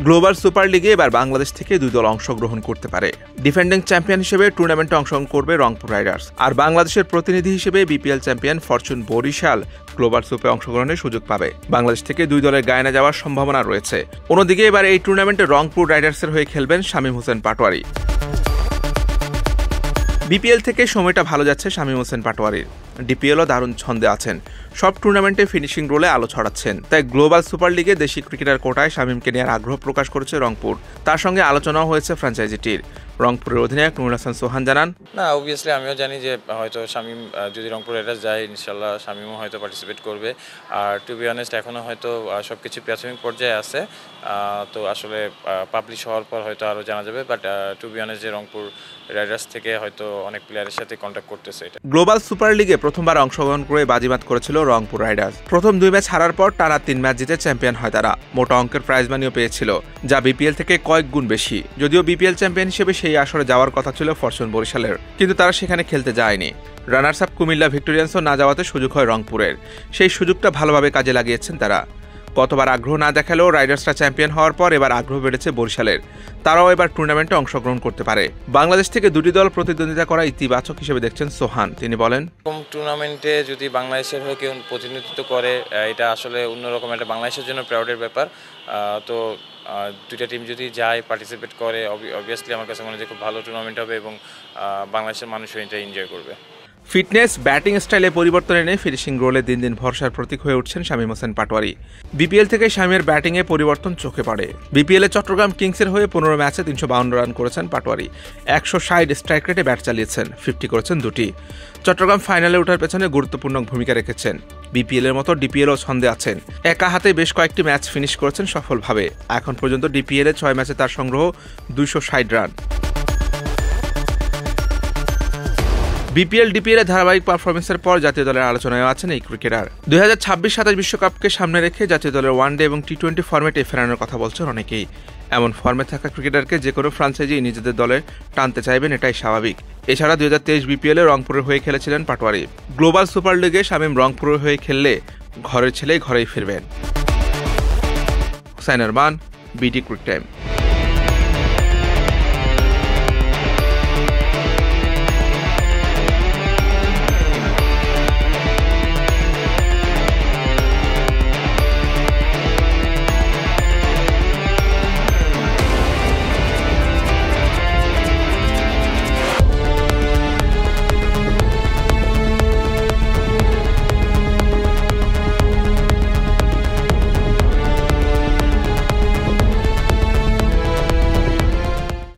Global super লিগে এবার বাংলাদেশ থেকে 2 দল অংশগ্রহণ করতে পারে। ডিফেন্ডিং চ্যাম্পিয়ন হিসেবে টুর্নামেন্টে অংশগ্রহণ করবে রংপুর রাইডার্স, আর বাংলাদেশের প্রতিনিধি হিসেবে BPL champion Fortune Barishal global সুপে অংশগ্রহণের সুযোগ পাবে। বাংলাদেশ থেকে 2 দলের গায়ানা যাওয়ার সম্ভাবনা রয়েছে। অন্যদিকে এবার এই টুর্নামেন্টে রংপুর রাইডার্সের হয়ে খেলবেন শামীম হোসেন পাটোয়ারি। বিপিএল থেকে সময়টা ভালো যাচ্ছে শামীম হোসেন পাটোয়ারির। ডিপিএলও দারুণ ছন্দে আছেন, সব টুর্নামেন্টে ফিনিশিং রোলে আলো ছড়াচ্ছেন। তাই গ্লোবাল সুপার লিগে দেশি ক্রিকেটার কোটায় শামীমকে নেওয়ার আগ্রহ প্রকাশ করেছে রংপুর। তার সঙ্গে আলোচনাও হয়েছে ফ্র্যাঞ্চাইজিটির। রংপুরের অধিনায়ক নুরুল হাসান সোহান জানান, না অবভিয়াসলি আমিও জানি যে হয়তো শামীম যদি রংপুর রাইডার্স যায় ইনশাল্লাহ শামীমও হয়তো পার্টিসিপেট করবে। আর টু বি অনেস্ট এখনও হয়তো সব কিছু প্রাথমিক পর্যায়ে আছে, তো আসলে পাবলিশ হওয়ার পর হয়তো আরও জানা যাবে। বাট টু বি অনেস্ট যে রংপুর রাইডার্স থেকে হয়তো অনেক প্লেয়ারের সাথে কন্ট্যাক্ট করতেছে। এটা গ্লোবাল সুপার লিগে প্রথমবার অংশগ্রহণ করে বাজিমাত করেছিল রংপুর রাইডার্স। প্রথম 2 ম্যাচ হারার পর টানা 3 ম্যাচ জিতে চ্যাম্পিয়ন হয় তারা। মোটা অঙ্কের প্রাইজ মানিও পেয়েছিল, যা বিপিএল থেকে কয়েক গুণ বেশি। যদিও বিপিএল চ্যাম্পিয়ন হিসেবে সেই আসরে যাওয়ার কথা ছিল ফরচুন বরিশালের, কিন্তু তারা সেখানে খেলতে যায়নি। রানার্স আপ কুমিল্লা ভিক্টোরিয়ান্সও না যাওয়াতে সুযোগ হয় রংপুরের। সেই সুযোগটা ভালোভাবে কাজে লাগিয়েছেন তারা। গতবার আগ্রহ না দেখালেও রাইডার্সরা চ্যাম্পিয়ন হওয়ার পর এবার আগ্রহ বেড়েছে বরিশালের। তারাও এবার টুর্নামেন্টে অংশগ্রহণ করতে পারে। বাংলাদেশ থেকে 2টি দল প্রতিদ্বন্দ্বিতা করা ইতিবাচক হিসেবে দেখছেন সোহান। তিনি বলেন, টুর্নামেন্টে যদি বাংলাদেশের হয়ে কেউ প্রতিনিধিত্ব করে এটা আসলে অন্যরকম একটা বাংলাদেশের জন্য প্রাউডের ব্যাপার। তো 2টা টিম যদি যায় পার্টিসিপেট করে অবভিয়াসলি আমার কাছে মনে হয় যে খুব ভালো টুর্নামেন্ট হবে এবং বাংলাদেশের মানুষও এটা এনজয় করবে। ফিটনেস, ব্যাটিং স্টাইলে পরিবর্তন এনে ফিনিশিং রোলে দিন দিন ভরসার প্রতীক হয়ে উঠছেন শামীম হোসেন পাটোয়ারি। বিপিএল থেকে শামীমের ব্যাটিংয়ে পরিবর্তন চোখে পড়ে। বিপিএলে চট্টগ্রাম কিংসের হয়ে 15 ম্যাচে 352 রান করেছেন পাটোয়ারি। 160 স্ট্রাইক রেটে ব্যাট চালিয়েছেন, 50 করেছেন 2টি। চট্টগ্রাম ফাইনালে ওঠার পেছনে গুরুত্বপূর্ণ ভূমিকা রেখেছেন। বিপিএল এর মতো ডিপিএলও ছন্দে আছেন। একা হাতে বেশ কয়েকটি ম্যাচ ফিনিশ করেছেন সফলভাবে। এখন পর্যন্ত ডিপিএলে 6 ম্যাচে তার সংগ্রহ 260 রান। বিপিএল ডিপিএল এর ধারাবাহিক পারফরমেন্সের পর জাতীয় দলের আলোচনায় আছেন এই ক্রিকেটার। 2026-27 বিশ্বকাপকে সামনে রেখে জাতীয় দলের ওয়ানডে এবং টি20 ফরম্যাটে ফেরানোর কথা বলছেন অনেকেই। এমন ফর্মে থাকা ক্রিকেটারকে যে কোনো ফ্রাঞ্চাইজি নিজেদের দলে টানতে চাইবেন, এটাই স্বাভাবিক। এছাড়া 2023 বিপিএল এ রংপুরের হয়ে খেলেছিলেন পাটোয়ারি। গ্লোবাল সুপার লিগে শামীম রংপুরের হয়ে খেললে ঘরের ছেলে ঘরেই ফিরবেন। Hussain Arman, BD cric time.